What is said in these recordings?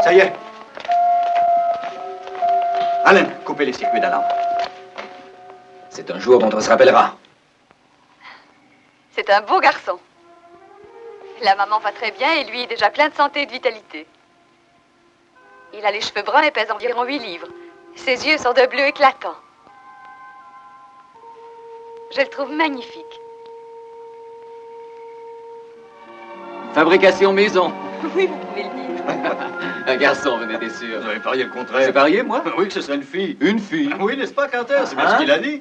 Ça y est. Alain, coupez les circuits d'alarme. C'est un jour dont on se rappellera. C'est un beau garçon. La maman va très bien et lui est déjà plein de santé et de vitalité. Il a les cheveux bruns et pèse environ 8 livres. Ses yeux sont de bleu éclatant. Je le trouve magnifique. Fabrication maison. Oui, vous pouvez le dire. Un garçon, vous n'êtes sûr. Vous avez parié le contraire. J'ai parié, moi? Oui, que ce serait une fille. Une fille? Oui, n'est-ce pas, Carter? C'est bien ce qu'il a dit.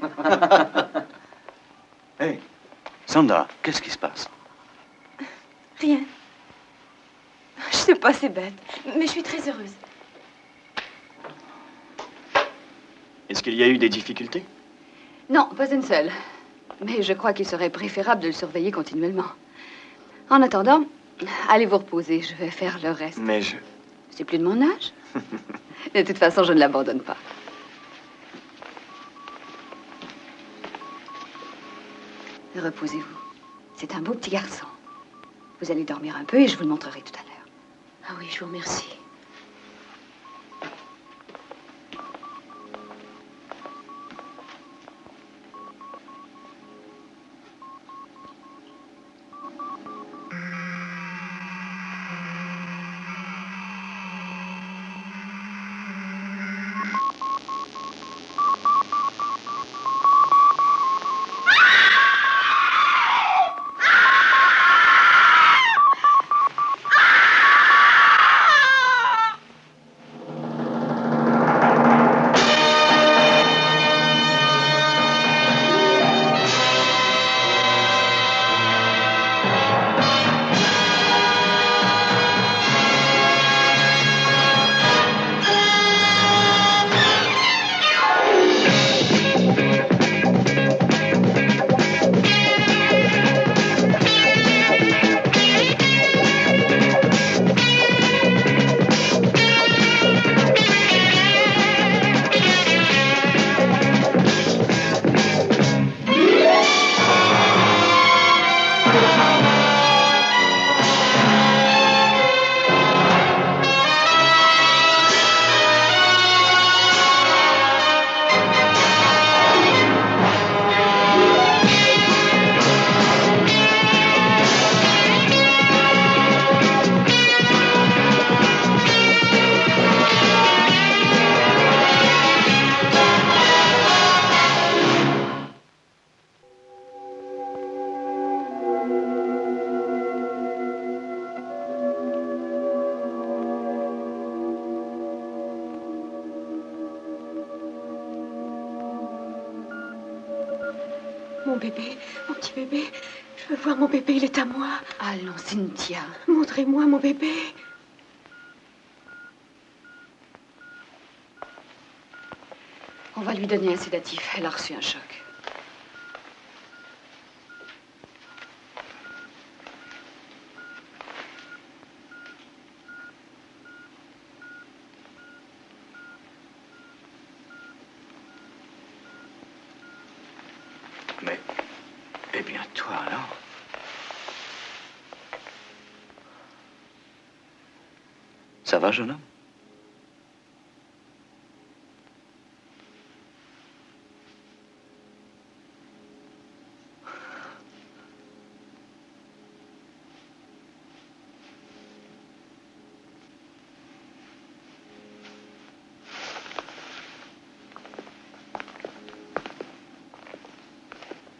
Hey, Sandra, qu'est-ce qui se passe? Rien. Je sais pas, c'est bête. Mais je suis très heureuse. Est-ce qu'il y a eu des difficultés? Non, pas une seule. Mais je crois qu'il serait préférable de le surveiller continuellement. En attendant, allez vous reposer. Je vais faire le reste. Mais je... C'est plus de mon âge. De toute façon, je ne l'abandonne pas. Reposez-vous. C'est un beau petit garçon. Vous allez dormir un peu et je vous le montrerai tout à l'heure. Ah oui, je vous remercie. Mon bébé, mon petit bébé. Je veux voir mon bébé, il est à moi. Allons, Cynthia. Montrez-moi mon bébé. On va lui donner un sédatif. Elle a reçu un choc. Mais... Eh bien, toi, alors? Ça va, jeune homme?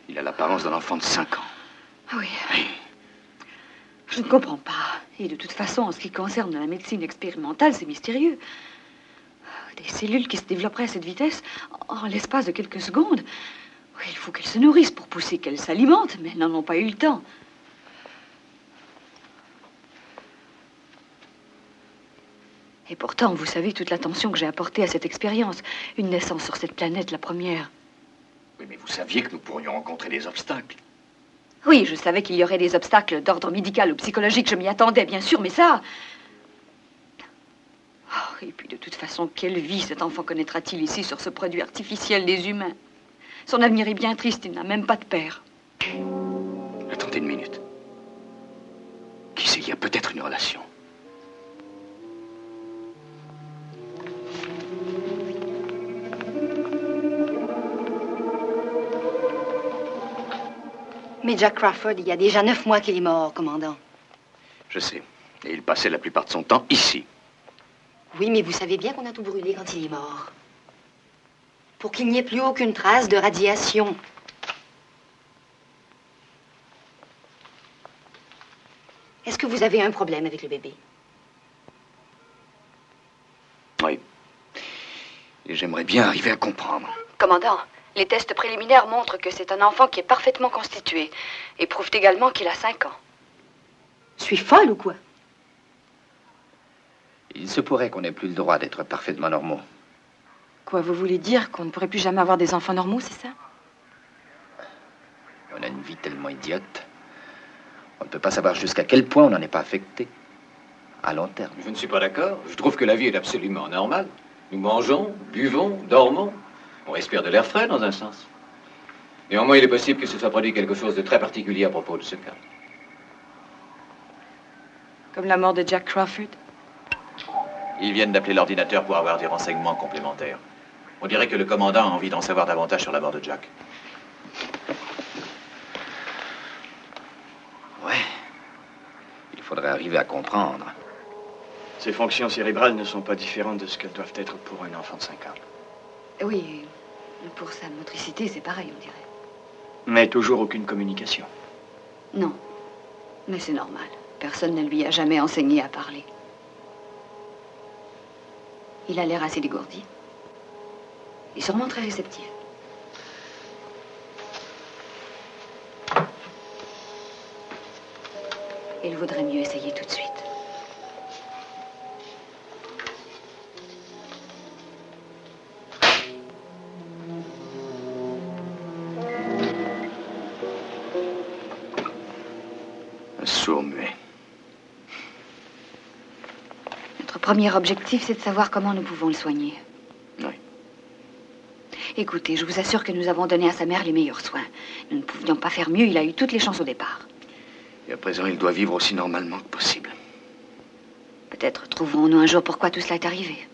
Il a l'apparence d'un enfant de 5 ans. Ah oui. Oui. Je ne comprends pas. Et de toute façon, en ce qui concerne la médecine expérimentale, c'est mystérieux. Des cellules qui se développeraient à cette vitesse en l'espace de quelques secondes. Oui, il faut qu'elles se nourrissent pour pousser, qu'elles s'alimentent, mais elles n'en ont pas eu le temps. Et pourtant, vous savez toute l'attention que j'ai apportée à cette expérience. Une naissance sur cette planète, la première. Oui, mais vous saviez que nous pourrions rencontrer des obstacles. Oui, je savais qu'il y aurait des obstacles d'ordre médical ou psychologique. Je m'y attendais, bien sûr, mais ça... Oh, et puis, de toute façon, quelle vie cet enfant connaîtra-t-il ici sur ce produit artificiel des humains? Son avenir est bien triste, il n'a même pas de père. Attendez une minute. Qui sait, il y a peut-être une relation. ami Jack Crawford, il y a déjà 9 mois qu'il est mort, commandant. Je sais. Et il passait la plupart de son temps ici. Oui, mais vous savez bien qu'on a tout brûlé quand il est mort. Pour qu'il n'y ait plus aucune trace de radiation. Est-ce que vous avez un problème avec le bébé? Oui. Et j'aimerais bien arriver à comprendre. Commandant, les tests préliminaires montrent que c'est un enfant qui est parfaitement constitué et prouvent également qu'il a 5 ans. Je suis folle ou quoi? Il se pourrait qu'on n'ait plus le droit d'être parfaitement normaux. Quoi, vous voulez dire qu'on ne pourrait plus jamais avoir des enfants normaux, c'est ça? On a une vie tellement idiote. On ne peut pas savoir jusqu'à quel point on n'en est pas affecté. À long terme. Je ne suis pas d'accord. Je trouve que la vie est absolument normale. Nous mangeons, buvons, dormons. On respire de l'air frais, dans un sens. Néanmoins, il est possible que ce soit produit quelque chose de très particulier à propos de ce cas. Comme la mort de Jack Crawford? Ils viennent d'appeler l'ordinateur pour avoir des renseignements complémentaires. On dirait que le commandant a envie d'en savoir davantage sur la mort de Jack. Ouais. Il faudrait arriver à comprendre. Ses fonctions cérébrales ne sont pas différentes de ce qu'elles doivent être pour un enfant de 5 ans. Oui, pour sa motricité, c'est pareil, on dirait. Mais toujours aucune communication. Non, mais c'est normal. Personne ne lui a jamais enseigné à parler. Il a l'air assez dégourdi. Et sûrement très réceptif. Il vaudrait mieux essayer tout de suite. Un sourd-muet. Notre premier objectif, c'est de savoir comment nous pouvons le soigner. Oui. Écoutez, je vous assure que nous avons donné à sa mère les meilleurs soins. Nous ne pouvions pas faire mieux, il a eu toutes les chances au départ. Et à présent, il doit vivre aussi normalement que possible. Peut-être trouverons-nous un jour pourquoi tout cela est arrivé.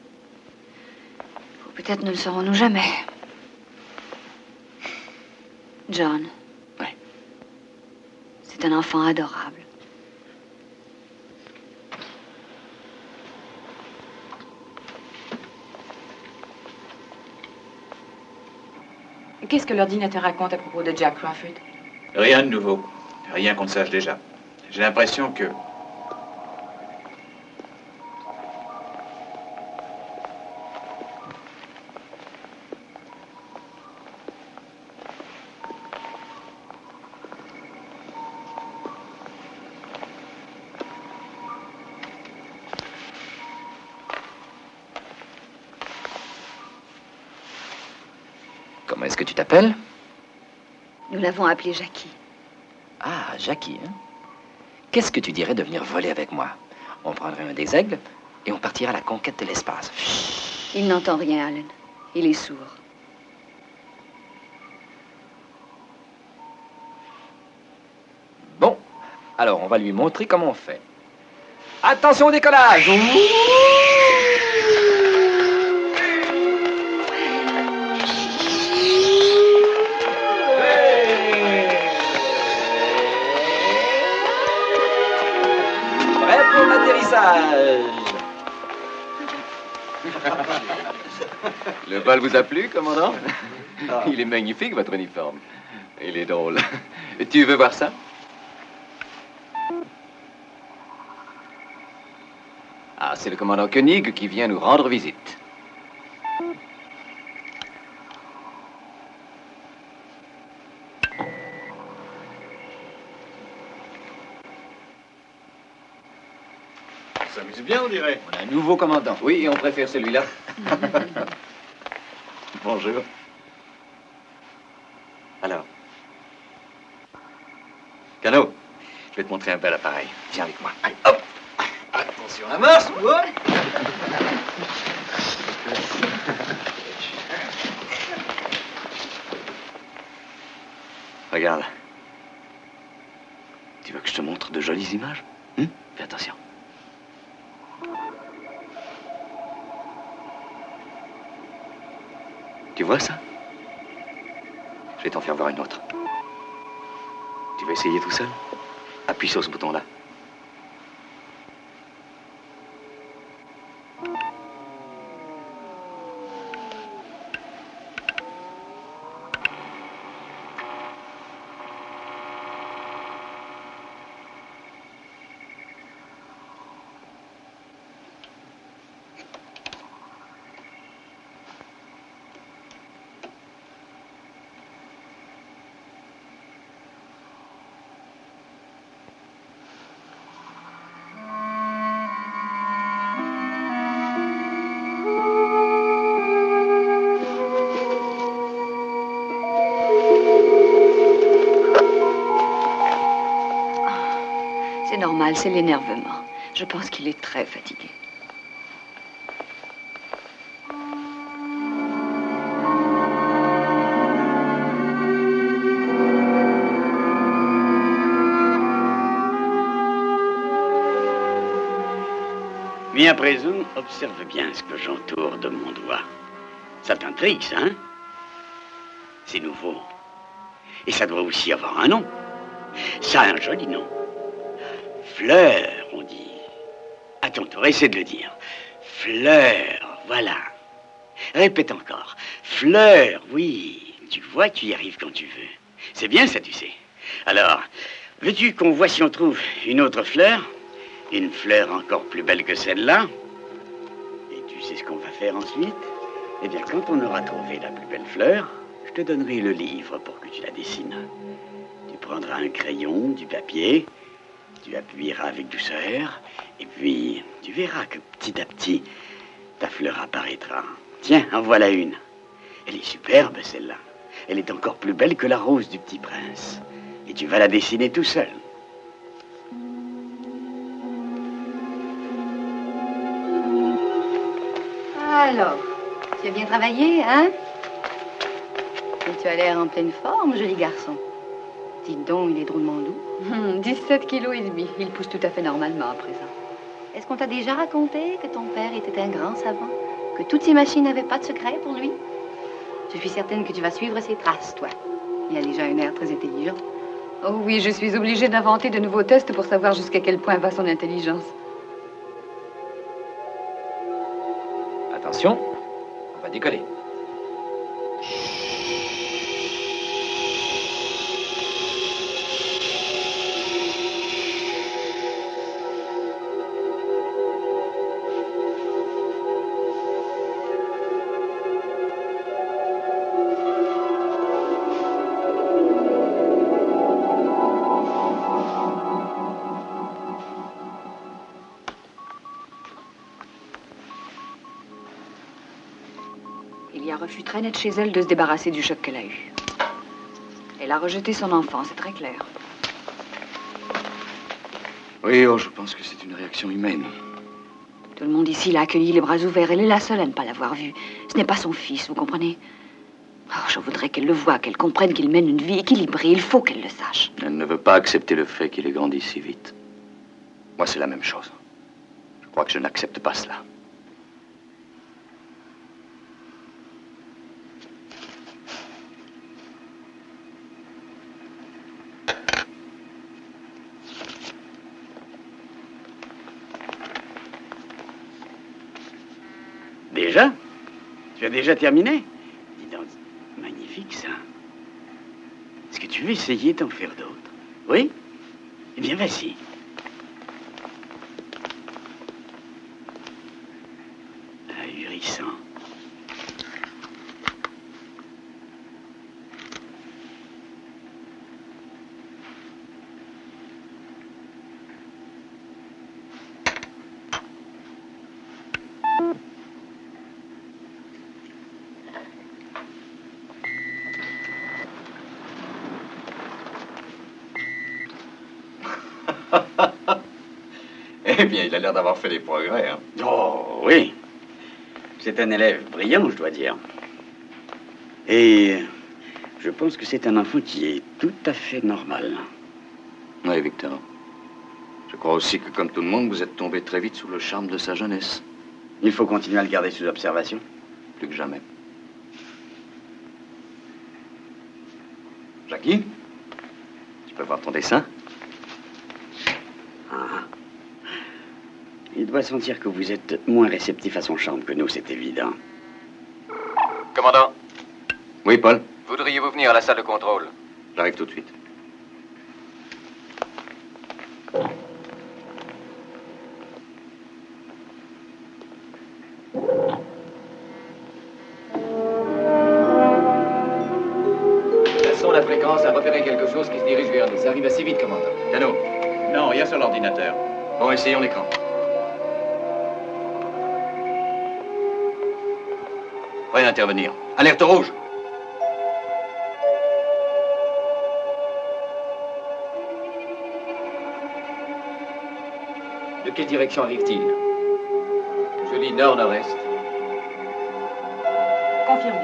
Ou peut-être ne le saurons-nous jamais. John. Oui. C'est un enfant adorable. Qu'est-ce que l'ordinateur raconte à propos de Jack Crawford? Rien de nouveau. Rien qu'on ne sache déjà. J'ai l'impression que... Comment est-ce que tu t'appelles? Nous l'avons appelé Jackie. Ah, Jackie, hein? Qu'est-ce que tu dirais de venir voler avec moi? On prendrait un des aigles et on partirait à la conquête de l'espace. Il n'entend rien, Alan. Il est sourd. Bon, alors on va lui montrer comment on fait. Attention au décollage! Prêt pour l'atterrissage! Le bal vous a plu, commandant? Il est magnifique, votre uniforme. Il est drôle. Tu veux voir ça? Ah, c'est le commandant Koenig qui vient nous rendre visite. Ça s'amuse bien, on dirait. On a un nouveau commandant. Oui, et on préfère celui-là. Bonjour. Alors, Cano, je vais te montrer un bel appareil. Viens avec moi. Allez, hop. Attention à la marche. Hop. Regarde. Tu veux que je te montre de jolies images? Fais attention. Tu vois ça? Je vais t'en faire voir une autre. Tu veux essayer tout seul? Appuie sur ce bouton-là. C'est normal, c'est l'énervement. Je pense qu'il est très fatigué. Mais à présent, observe bien ce que j'entoure de mon doigt. Ça t'intrigue, ça, hein? C'est nouveau. Et ça doit aussi avoir un nom. Ça a un joli nom. Fleur, on dit. Attends, essaie de le dire. Fleur, voilà. Répète encore. Fleur, oui. Tu vois, tu y arrives quand tu veux. C'est bien ça, tu sais. Alors, veux-tu qu'on voit si on trouve une autre fleur? Une fleur encore plus belle que celle-là? Et tu sais ce qu'on va faire ensuite? Eh bien, quand on aura trouvé la plus belle fleur, je te donnerai le livre pour que tu la dessines. Tu prendras un crayon, du papier, tu appuieras avec douceur, et puis tu verras que petit à petit, ta fleur apparaîtra. Tiens, en voilà une. Elle est superbe, celle-là. Elle est encore plus belle que la rose du petit prince. Et tu vas la dessiner tout seul. Alors, tu as bien travaillé, hein? Et tu as l'air en pleine forme, joli garçon. Dites donc, il est drôlement doux. 17 kilos et demi. Il pousse tout à fait normalement à présent. Est-ce qu'on t'a déjà raconté que ton père était un grand savant? Que toutes ces machines n'avaient pas de secret pour lui? Je suis certaine que tu vas suivre ses traces, toi. Il a déjà un air très intelligent. Oh oui, je suis obligée d'inventer de nouveaux tests pour savoir jusqu'à quel point va son intelligence. Attention, on va décoller. Il y a refus très net chez elle de se débarrasser du choc qu'elle a eu. Elle a rejeté son enfant, c'est très clair. Oui, oh, je pense que c'est une réaction humaine. Tout le monde ici l'a accueilli les bras ouverts. Elle est la seule à ne pas l'avoir vu. Ce n'est pas son fils, vous comprenez? Oh, je voudrais qu'elle le voie, qu'elle comprenne qu'il mène une vie équilibrée. Il faut qu'elle le sache. Elle ne veut pas accepter le fait qu'il ait grandi si vite. Moi, c'est la même chose. Je crois que je n'accepte pas cela. Déjà? Tu as déjà terminé? Dis donc, magnifique ça. Est-ce que tu veux essayer d'en faire d'autres? Oui? Eh bien, vas-y. Ahurissant. Eh bien, il a l'air d'avoir fait des progrès, hein. Oh, oui. C'est un élève brillant, je dois dire. Et je pense que c'est un enfant qui est tout à fait normal. Oui, Victor. Je crois aussi que, comme tout le monde, vous êtes tombé très vite sous le charme de sa jeunesse. Il faut continuer à le garder sous observation. Plus que jamais. Jackie, tu peux peux voir ton dessin? Ah. Il doit sentir que vous êtes moins réceptif à son charme que nous, c'est évident. Commandant, Oui, Paul? voudriez-vous venir à la salle de contrôle? J'arrive tout de suite. Passons la fréquence à repérer quelque chose qui se dirige vers nous. Ça arrive assez vite, commandant. Cano. Non, rien sur l'ordinateur. Bon, essayons l'écran. Prêt à intervenir. Alerte rouge. De quelle direction arrive-t-il? Je lis nord-nord-est. Confirmé.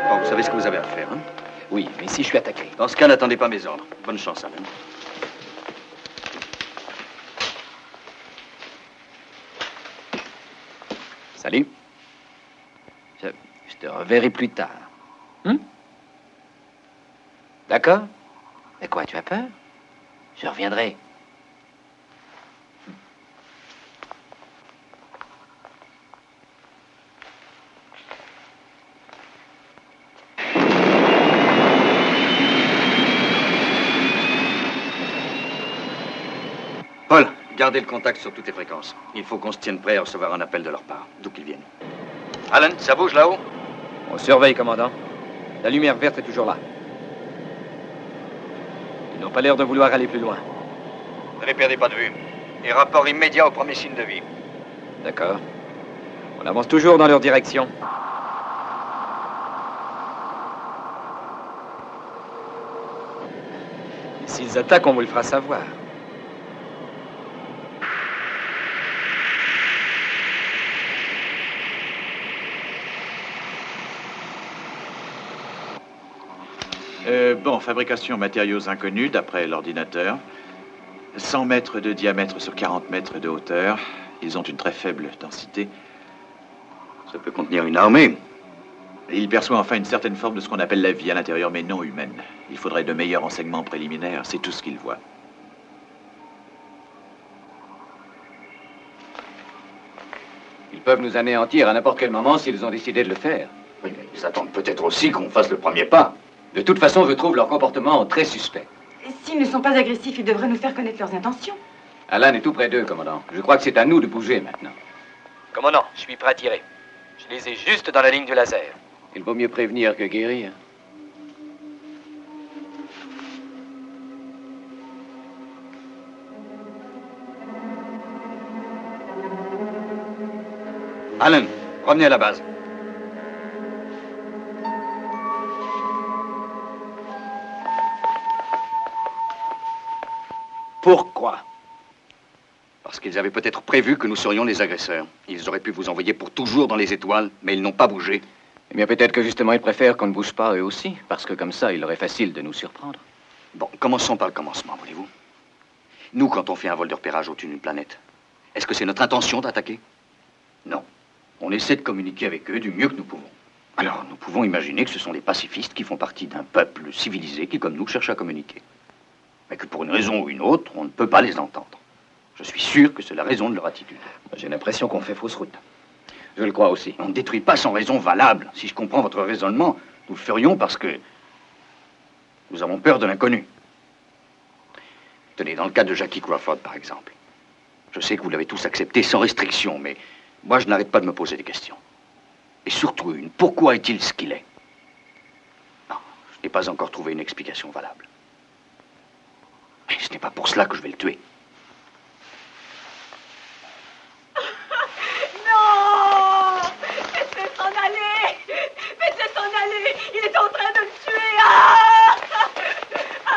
Bon, vous savez ce que vous avez à faire, hein? Oui, mais si je suis attaqué. Dans ce cas, n'attendez pas mes ordres. Bonne chance, Alan. Salut. Je te reverrai plus tard. D'accord? Mais quoi, tu as peur? Je reviendrai. Paul, gardez le contact sur toutes les fréquences. Il faut qu'on se tienne prêt à recevoir un appel de leur part, d'où qu'ils viennent. Alan, ça bouge là-haut? On surveille, commandant. La lumière verte est toujours là. Ils n'ont pas l'air de vouloir aller plus loin. Ne les perdez pas de vue. Et rapport immédiat au premier signe de vie. D'accord. On avance toujours dans leur direction. Et s'ils attaquent, on vous le fera savoir. Bon, fabrication matériaux inconnus, d'après l'ordinateur. 100 mètres de diamètre sur 40 mètres de hauteur. Ils ont une très faible densité. Ça peut contenir une armée. Il perçoit enfin une certaine forme de ce qu'on appelle la vie à l'intérieur, mais non humaine. Il faudrait de meilleurs renseignements préliminaires, c'est tout ce qu'il voit. Ils peuvent nous anéantir à n'importe quel moment s'ils ont décidé de le faire. Oui, mais ils attendent peut-être aussi qu'on fasse le premier pas. De toute façon, je trouve leur comportement très suspect. Et s'ils ne sont pas agressifs, ils devraient nous faire connaître leurs intentions. Alan est tout près d'eux, commandant. Je crois que c'est à nous de bouger maintenant. Commandant, je suis prêt à tirer. Je les ai juste dans la ligne du laser. Il vaut mieux prévenir que guérir. Alan, revenez à la base. Pourquoi? Parce qu'ils avaient peut-être prévu que nous serions les agresseurs. Ils auraient pu vous envoyer pour toujours dans les étoiles, mais ils n'ont pas bougé. Eh bien, peut-être que justement, ils préfèrent qu'on ne bouge pas eux aussi, parce que comme ça, il leur est facile de nous surprendre. Bon, commençons par le commencement, voulez-vous? Nous, quand on fait un vol de repérage au-dessus d'une planète, est-ce que c'est notre intention d'attaquer? Non. On essaie de communiquer avec eux du mieux que nous pouvons. Alors, nous pouvons imaginer que ce sont des pacifistes qui font partie d'un peuple civilisé qui, comme nous, cherche à communiquer. Mais que pour une raison ou une autre, on ne peut pas les entendre. Je suis sûr que c'est la raison de leur attitude. J'ai l'impression qu'on fait fausse route. Je le crois aussi. On ne détruit pas sans raison valable. Si je comprends votre raisonnement, nous le ferions parce que nous avons peur de l'inconnu. Tenez, dans le cas de Jackie Crawford, par exemple. Je sais que vous l'avez tous accepté sans restriction, mais Moi, je n'arrête pas de me poser des questions. Et surtout une, pourquoi est-il ce qu'il est? Non, je n'ai pas encore trouvé une explication valable. Mais ce n'est pas pour cela que je vais le tuer. Non! Faites-le s'en aller! Faites-le s'en aller! Il est en train de le tuer! Ah! Ah!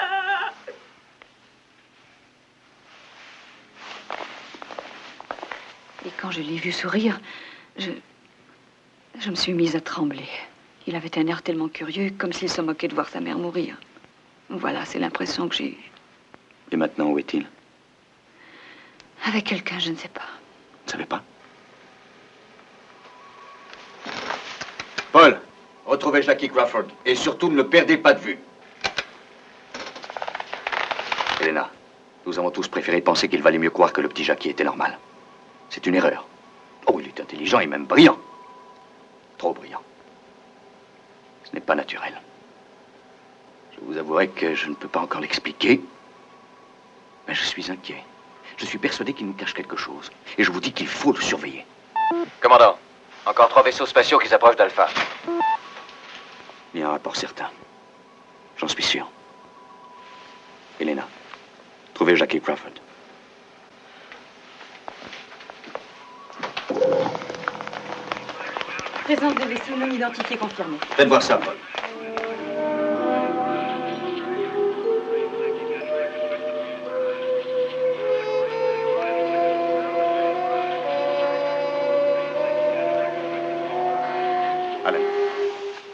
Ah! Et quand je l'ai vu sourire, je me suis mise à trembler. Il avait un air tellement curieux, comme s'il se moquait de voir sa mère mourir. Voilà, c'est l'impression que j'ai eue. Et maintenant, où est-il? Avec quelqu'un, je ne sais pas. Vous ne savez pas? Paul, retrouvez Jackie Crawford. Et surtout, ne le perdez pas de vue. Elena, nous avons tous préféré penser qu'il valait mieux croire que le petit Jackie était normal. C'est une erreur. Oh, il est intelligent et même brillant. Trop brillant. Ce n'est pas naturel. Je vous avouerai que je ne peux pas encore l'expliquer, mais je suis inquiet. Je suis persuadé qu'il nous cache quelque chose. Et je vous dis qu'il faut le surveiller. Commandant, encore 3 vaisseaux spatiaux qui s'approchent d'Alpha. Il y a un rapport certain. J'en suis sûr. Elena, trouvez Jackie Crawford. Présence de vaisseaux non identifiés confirmée. Faites voir ça, Paul. Alan,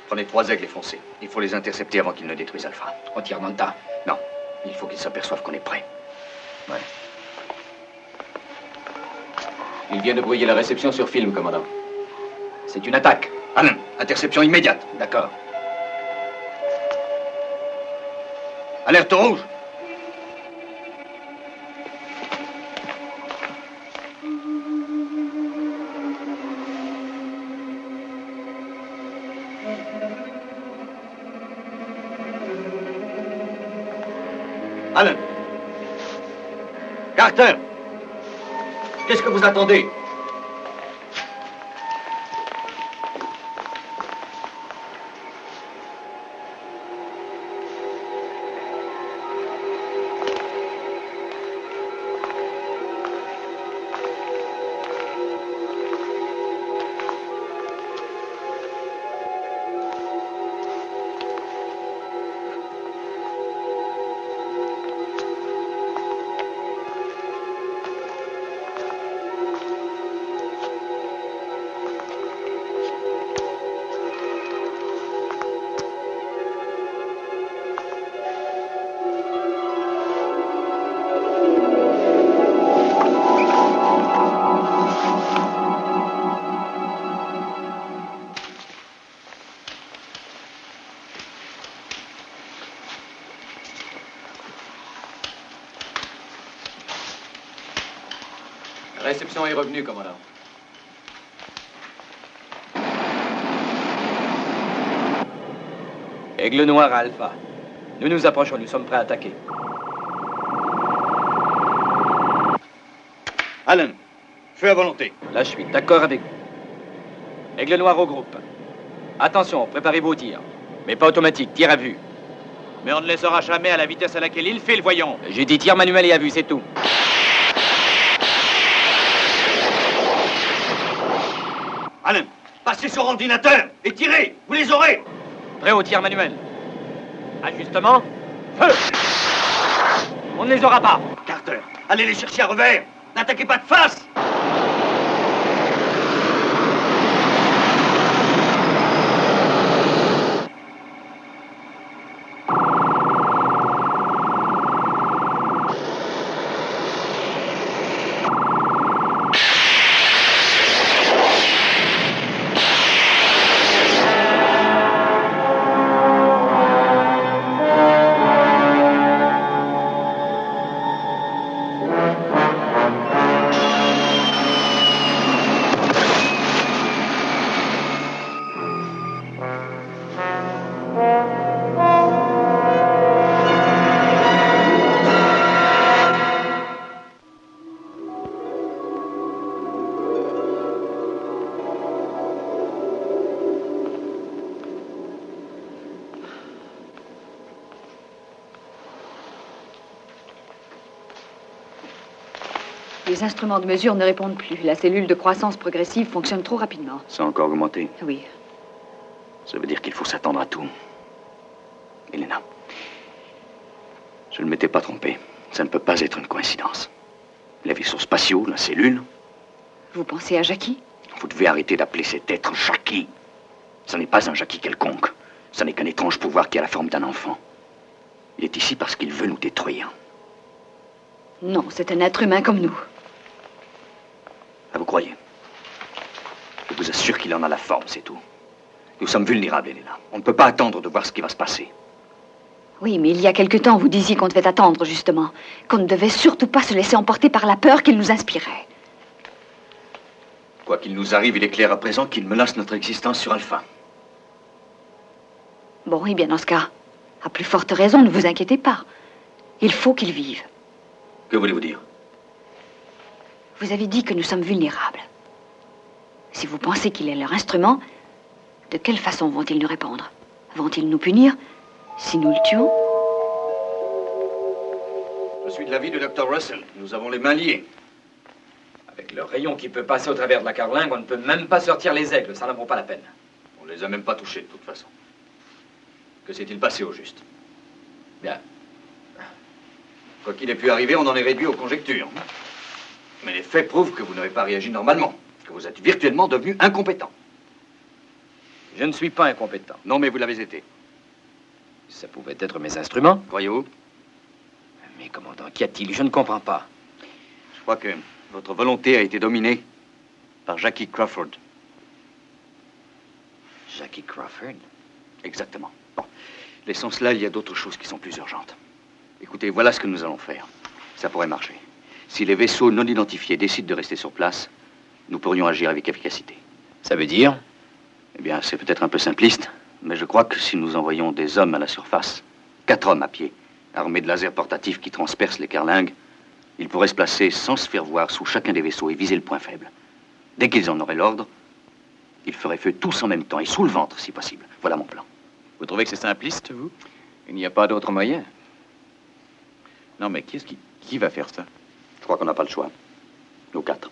prenez 3 aigles et foncez. Il faut les intercepter avant qu'ils ne détruisent Alpha. On tire dans le tas. Non, il faut qu'ils s'aperçoivent qu'on est prêt. Ouais. Il vient de brouiller la réception sur film, commandant. C'est une attaque. Alan, interception immédiate. D'accord. Alerte rouge. Alan. Carter. Qu'est-ce que vous attendez? La réception est revenue, commandant. Aigle noir à Alpha. Nous nous approchons, nous sommes prêts à attaquer. Alan, feu à volonté. Là, je suis d'accord avec vous. Aigle noir au groupe. Attention, préparez-vous au tir. Mais pas automatique, tir à vue. Mais on ne les aura jamais à la vitesse à laquelle il file, voyons. J'ai dit tir manuel et à vue, c'est tout. Alan, passez sur ordinateur et tirez. Vous les aurez. Prêt au tir manuel. Ajustement. Feu! On ne les aura pas. Carter, allez les chercher à revers. N'attaquez pas de face. Les instruments de mesure ne répondent plus. La cellule de croissance progressive fonctionne trop rapidement. Ça a encore augmenté? Oui. Ça veut dire qu'il faut s'attendre à tout. Elena, je ne m'étais pas trompé. Ça ne peut pas être une coïncidence. Les vaisseaux spatiaux, la cellule. Vous pensez à Jackie? Vous devez arrêter d'appeler cet être Jackie. Ce n'est pas un Jackie quelconque. Ce n'est qu'un étrange pouvoir qui a la forme d'un enfant. Il est ici parce qu'il veut nous détruire. Non, c'est un être humain comme nous. Ah, vous croyez? Je vous assure qu'il en a la forme, c'est tout. Nous sommes vulnérables, Elena. On ne peut pas attendre de voir ce qui va se passer. Oui, mais il y a quelque temps, vous disiez qu'on devait attendre, justement. Qu'on ne devait surtout pas se laisser emporter par la peur qu'il nous inspirait. Quoi qu'il nous arrive, il est clair à présent qu'il menace notre existence sur Alpha. Bon, eh bien, dans ce cas, à plus forte raison, ne vous inquiétez pas. Il faut qu'il vive. Que voulez-vous dire? Vous avez dit que nous sommes vulnérables. Si vous pensez qu'il est leur instrument, de quelle façon vont-ils nous répondre? Vont-ils nous punir si nous le tuons? Je suis de l'avis du Dr. Russell. Nous avons les mains liées. Avec le rayon qui peut passer au travers de la carlingue, on ne peut même pas sortir les aigles. Ça n'en vaut pas la peine. On ne les a même pas touchés, de toute façon. Que s'est-il passé au juste? Bien. Quoi qu'il ait pu arriver, on en est réduit aux conjectures. Mais les faits prouvent que vous n'avez pas réagi normalement, que vous êtes virtuellement devenu incompétent. Je ne suis pas incompétent. Non, mais vous l'avez été. Ça pouvait être mes instruments. Croyez-vous? Mais commandant, qu'y a-t-il? Je ne comprends pas. Je crois que votre volonté a été dominée par Jackie Crawford. Jackie Crawford? Exactement. Bon, laissons cela, il y a d'autres choses qui sont plus urgentes. Écoutez, voilà ce que nous allons faire. Ça pourrait marcher. Si les vaisseaux non identifiés décident de rester sur place, nous pourrions agir avec efficacité. Ça veut dire? Eh bien, c'est peut-être un peu simpliste, mais je crois que si nous envoyons des hommes à la surface, 4 hommes à pied, armés de lasers portatifs qui transpercent les carlingues, ils pourraient se placer sans se faire voir sous chacun des vaisseaux et viser le point faible. Dès qu'ils en auraient l'ordre, ils feraient feu tous en même temps et sous le ventre, si possible. Voilà mon plan. Vous trouvez que c'est simpliste, vous? Il n'y a pas d'autre moyen. Non, mais qui va faire ça? Je crois qu'on n'a pas le choix. Nous 4.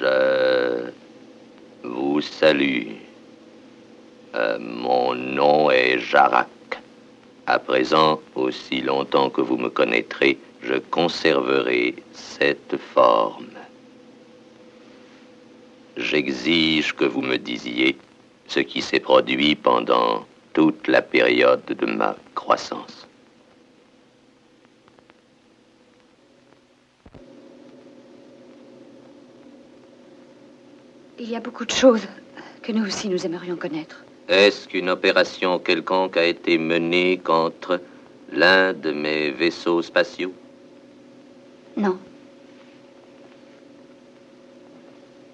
Je vous salue. Mon nom est Jarak. À présent, aussi longtemps que vous me connaîtrez, je conserverai cette forme. J'exige que vous me disiez ce qui s'est produit pendant toute la période de ma croissance. Il y a beaucoup de choses que nous aussi nous aimerions connaître. Est-ce qu'une opération quelconque a été menée contre l'un de mes vaisseaux spatiaux? Non.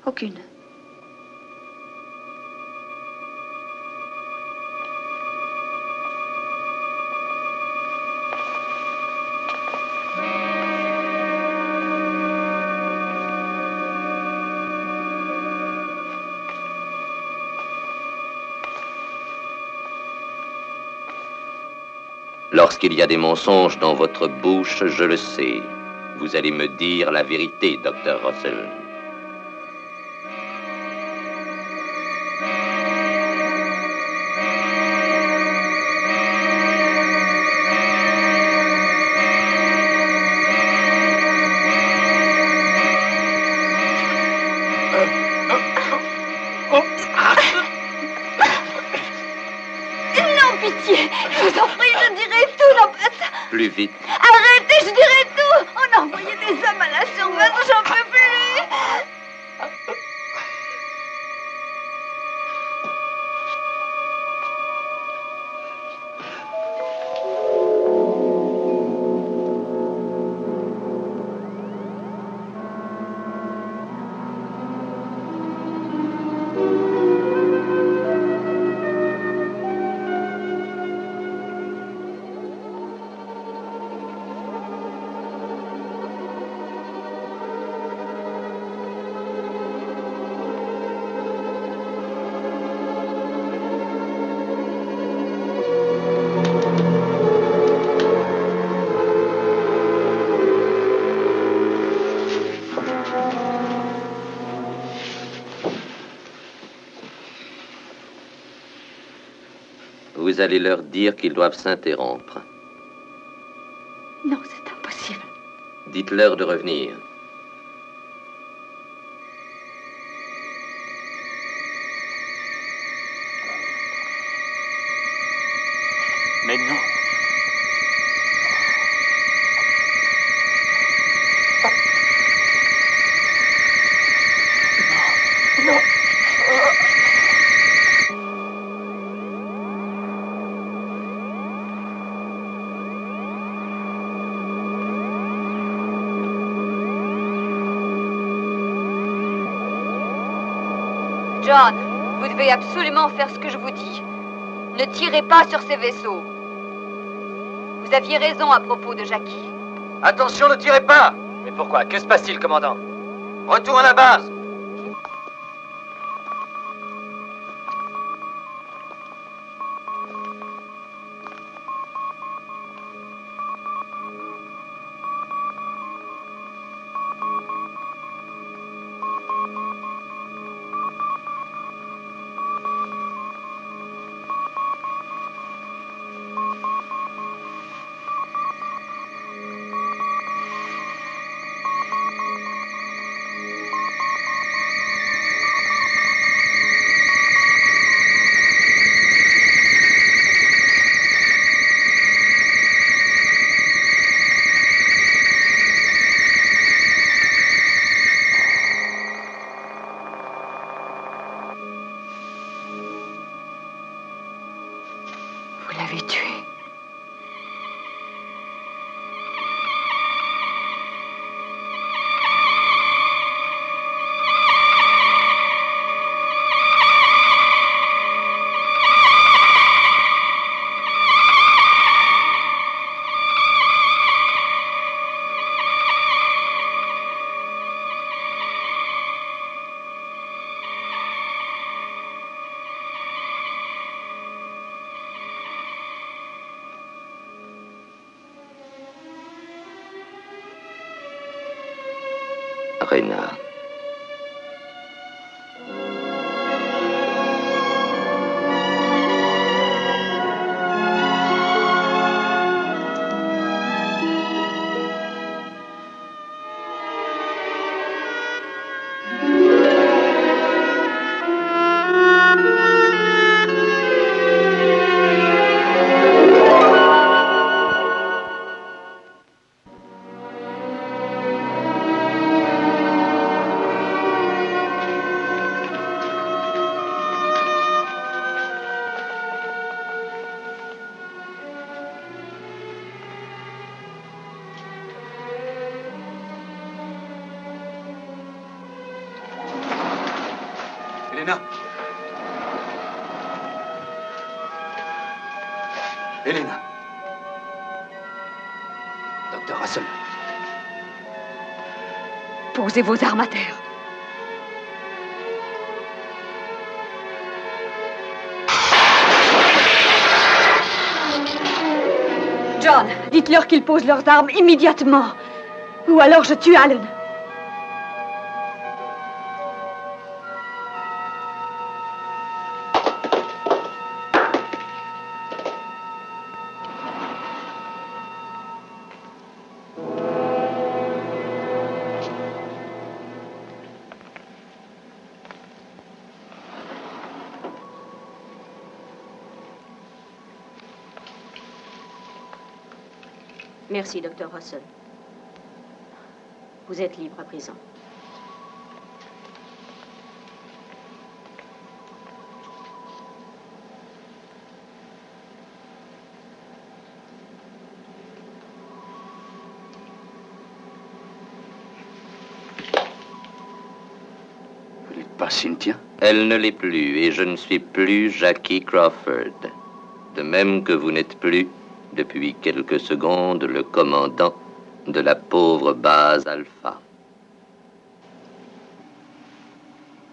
Aucune. Lorsqu'il y a des mensonges dans votre bouche, je le sais. Vous allez me dire la vérité, Dr. Russell. Je vous en prie, je dirai tout, non pas ça. Plus vite. Arrêtez, je dirai tout. On a envoyé des hommes à la surveillance, j'en peux plus. Vous allez leur dire qu'ils doivent s'interrompre. Non, c'est impossible. Dites-leur de revenir. Mais non. John, vous devez absolument faire ce que je vous dis. Ne tirez pas sur ces vaisseaux. Vous aviez raison à propos de Jackie. Attention, ne tirez pas! Mais pourquoi? Que se passe-t-il, commandant? Retour à la base! Vous l'avez tué. Rena. Elena. Elena. Docteur Russell. Posez vos armes à terre. John, dites-leur qu'ils posent leurs armes immédiatement. Ou alors je tue Allen. Merci, Dr. Russell. Vous êtes libre à présent. Vous n'êtes pas Cynthia? Elle ne l'est plus, et je ne suis plus Jackie Crawford. De même que vous n'êtes plus, depuis quelques secondes, le commandant de la pauvre base Alpha.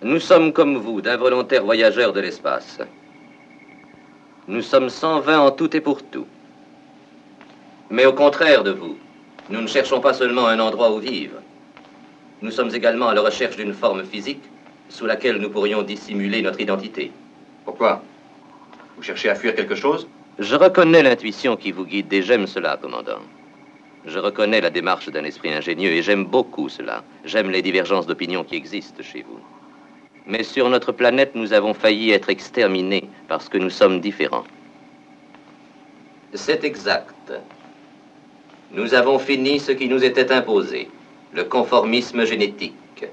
Nous sommes comme vous, d'involontaires voyageurs de l'espace. Nous sommes 120 en tout et pour tout. Mais au contraire de vous, nous ne cherchons pas seulement un endroit où vivre. Nous sommes également à la recherche d'une forme physique sous laquelle nous pourrions dissimuler notre identité. Pourquoi? Vous cherchez à fuir quelque chose? Je reconnais l'intuition qui vous guide et j'aime cela, commandant. Je reconnais la démarche d'un esprit ingénieux et j'aime beaucoup cela. J'aime les divergences d'opinion qui existent chez vous. Mais sur notre planète, nous avons failli être exterminés parce que nous sommes différents. C'est exact. Nous avons fini ce qui nous était imposé, le conformisme génétique.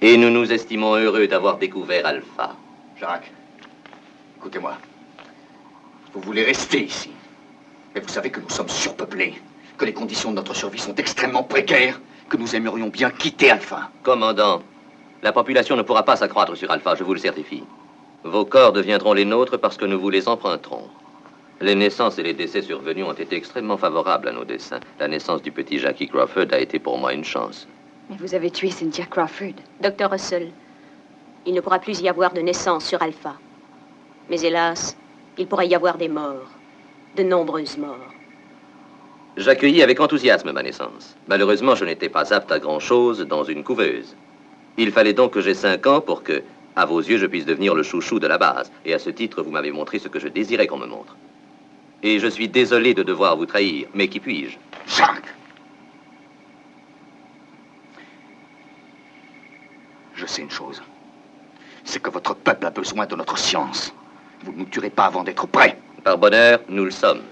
Et nous nous estimons heureux d'avoir découvert Alpha. Jacques, écoutez-moi. Vous voulez rester ici. Mais vous savez que nous sommes surpeuplés, que les conditions de notre survie sont extrêmement précaires, que nous aimerions bien quitter Alpha. Commandant, la population ne pourra pas s'accroître sur Alpha, je vous le certifie. Vos corps deviendront les nôtres parce que nous vous les emprunterons. Les naissances et les décès survenus ont été extrêmement favorables à nos desseins. La naissance du petit Jackie Crawford a été pour moi une chance. Mais vous avez tué Cynthia Crawford. Dr. Russell, il ne pourra plus y avoir de naissance sur Alpha. Mais hélas, il pourrait y avoir des morts. De nombreuses morts. J'accueillis avec enthousiasme ma naissance. Malheureusement, je n'étais pas apte à grand-chose dans une couveuse. Il fallait donc que j'aie 5 ans pour que, à vos yeux, je puisse devenir le chouchou de la base. Et à ce titre, vous m'avez montré ce que je désirais qu'on me montre. Et je suis désolé de devoir vous trahir, mais qui puis-je? Jacques! Je sais une chose. C'est que votre peuple a besoin de notre science. Vous ne nous tuerez pas avant d'être prêts. Par bonheur, nous le sommes.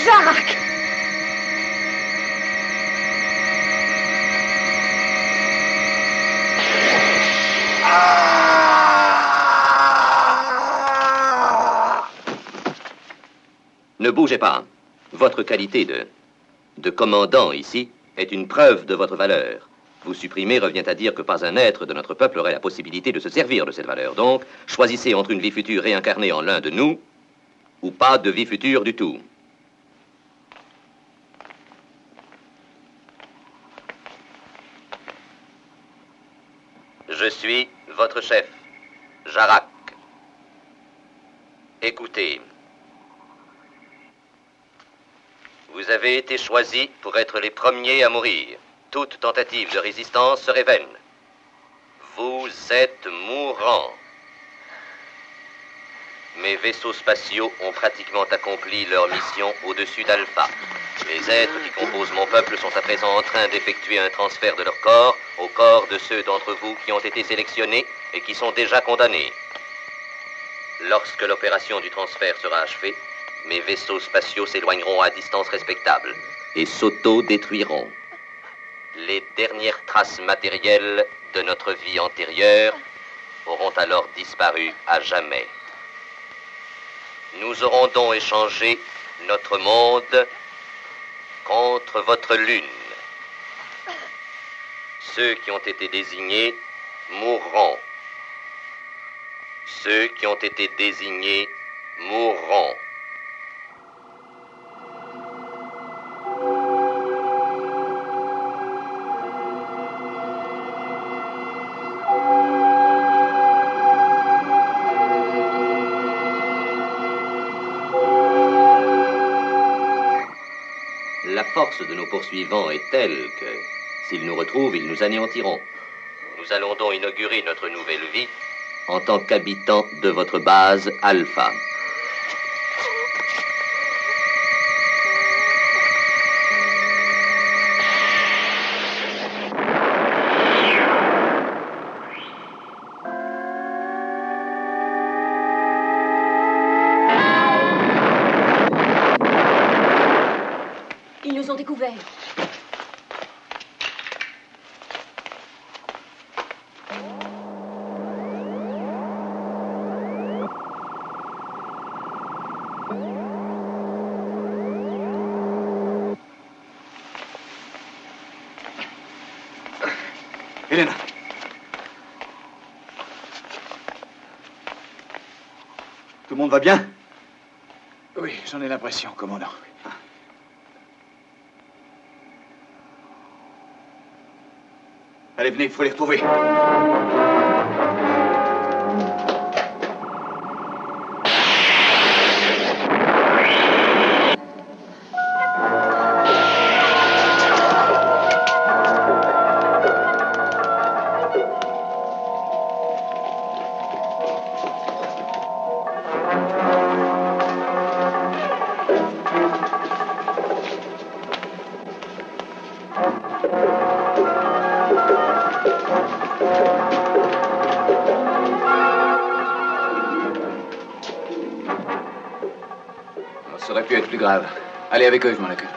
Jacques! Ne bougez pas. Votre qualité de commandant ici est une preuve de votre valeur. Vous supprimer revient à dire que pas un être de notre peuple aurait la possibilité de se servir de cette valeur. Donc, choisissez entre une vie future réincarnée en l'un de nous ou pas de vie future du tout. Je suis votre chef, Jarak. Écoutez. Vous avez été choisis pour être les premiers à mourir. Toute tentative de résistance serait vaine. Vous êtes mourant. mes vaisseaux spatiaux ont pratiquement accompli leur mission au-dessus d'Alpha. Les êtres qui composent mon peuple sont à présent en train d'effectuer un transfert de leur corps au corps de ceux d'entre vous qui ont été sélectionnés et qui sont déjà condamnés. Lorsque l'opération du transfert sera achevée, mes vaisseaux spatiaux s'éloigneront à distance respectable et s'auto-détruiront. Les dernières traces matérielles de notre vie antérieure auront alors disparu à jamais. Nous aurons donc échangé notre monde contre votre lune. Ceux qui ont été désignés mourront. Ceux qui ont été désignés mourront. La force de nos poursuivants est telle que, s'ils nous retrouvent, ils nous anéantiront. Nous allons donc inaugurer notre nouvelle vie en tant qu'habitants de votre base Alpha. Ils nous ont découverts. Helena. Tout le monde va bien? Oui, j'en ai l'impression, commandant. Allez, venez, il faut les retrouver. Ça aurait pu être plus grave. Allez avec eux, je m'en occupe.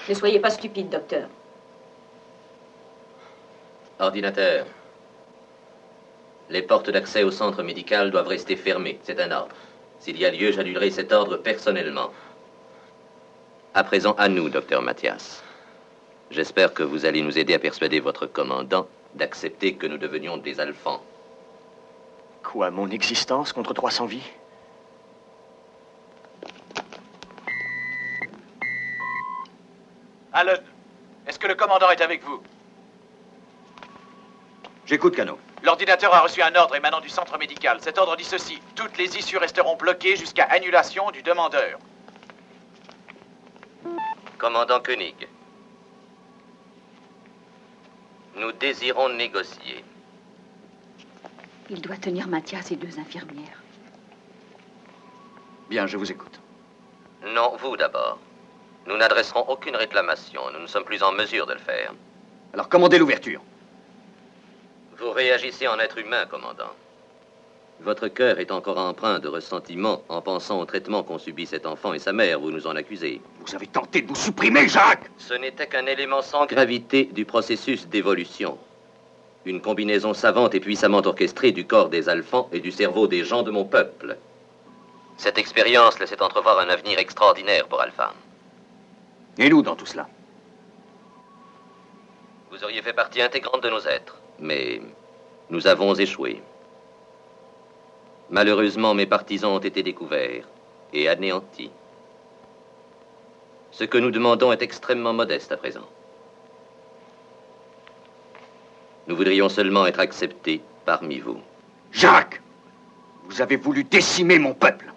Ne soyez pas stupide, docteur. Ordinateur. Les portes d'accès au centre médical doivent rester fermées. C'est un ordre. S'il y a lieu, j'annulerai cet ordre personnellement. À présent, à nous, docteur Mathias. J'espère que vous allez nous aider à persuader votre commandant d'accepter que nous devenions des alphans. Quoi, mon existence contre 300 vies? Allen, est-ce que le commandant est avec vous? J'écoute, Cano. L'ordinateur a reçu un ordre émanant du centre médical. Cet ordre dit ceci: toutes les issues resteront bloquées jusqu'à annulation du demandeur. Commandant Koenig, nous désirons négocier. Il doit tenir Mathias et 2 infirmières. Bien, je vous écoute. Non, vous d'abord. Nous n'adresserons aucune réclamation. Nous ne sommes plus en mesure de le faire. Alors commandez l'ouverture. Vous réagissez en être humain, commandant. Votre cœur est encore empreint de ressentiment en pensant au traitement qu'ont subi cet enfant et sa mère. Vous nous en accusez. Vous avez tenté de vous supprimer, Jacques! Ce n'était qu'un élément sans gravité du processus d'évolution. Une combinaison savante et puissamment orchestrée du corps des alphans et du cerveau des gens de mon peuple. Cette expérience laissait entrevoir un avenir extraordinaire pour Alpha. Et nous, dans tout cela? Vous auriez fait partie intégrante de nos êtres, mais nous avons échoué. Malheureusement, mes partisans ont été découverts et anéantis. Ce que nous demandons est extrêmement modeste à présent. Nous voudrions seulement être acceptés parmi vous. Jacques, vous avez voulu décimer mon peuple.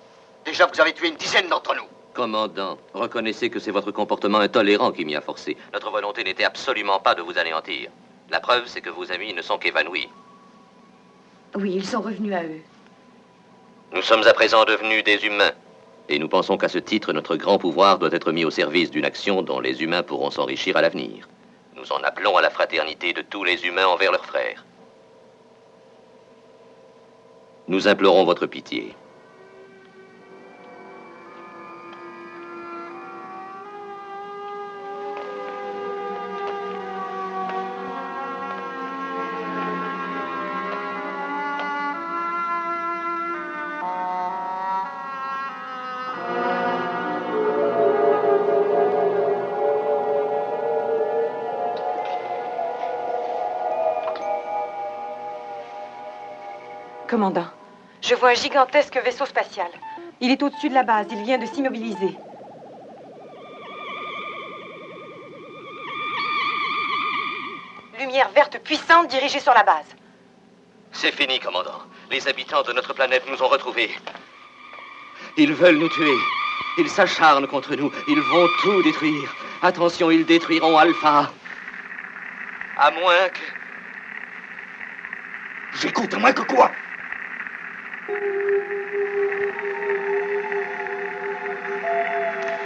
Déjà, vous avez tué une dizaine d'entre nous. Commandant, reconnaissez que c'est votre comportement intolérant qui m'y a forcé. Notre volonté n'était absolument pas de vous anéantir. La preuve, c'est que vos amis ne sont qu'évanouis. Oui, ils sont revenus à eux. Nous sommes à présent devenus des humains. Et nous pensons qu'à ce titre, notre grand pouvoir doit être mis au service d'une action dont les humains pourront s'enrichir à l'avenir. Nous en appelons à la fraternité de tous les humains envers leurs frères. Nous implorons votre pitié. Commandant, je vois un gigantesque vaisseau spatial. Il est au-dessus de la base. Il vient de s'immobiliser. Lumière verte puissante dirigée sur la base. C'est fini, commandant. Les habitants de notre planète nous ont retrouvés. Ils veulent nous tuer. Ils s'acharnent contre nous. Ils vont tout détruire. Attention, ils détruiront Alpha. À moins que... J'écoute, à moins que quoi?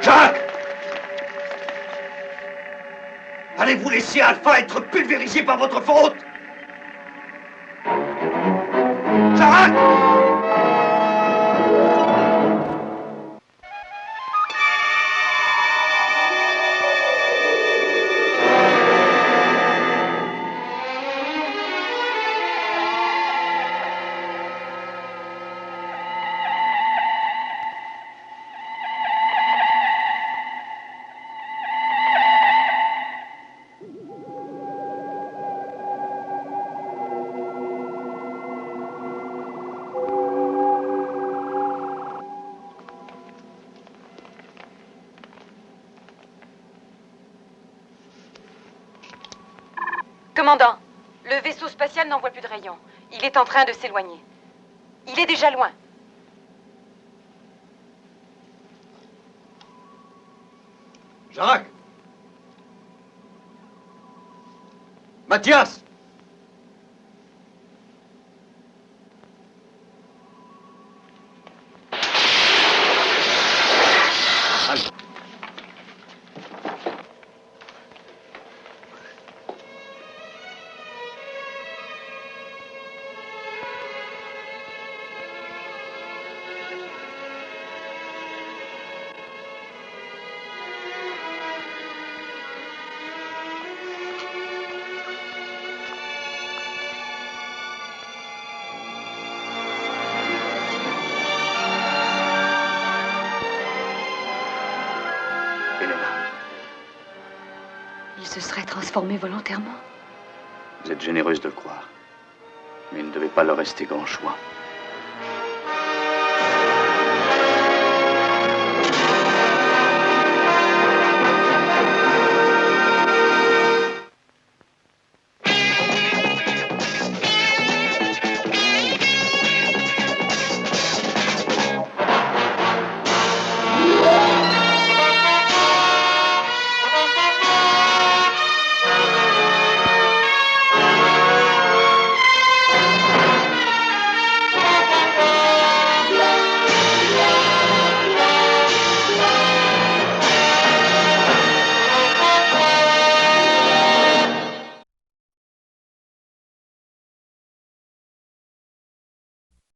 Jacques! Allez-vous laisser Alpha être pulvérisé par votre faute? Jacques! Commandant, le vaisseau spatial n'envoie plus de rayons. Il est en train de s'éloigner. Il est déjà loin. Jacques! Mathias! Il se serait transformé volontairement. Vous êtes généreuse de le croire. Mais il ne devait pas leur rester grand choix.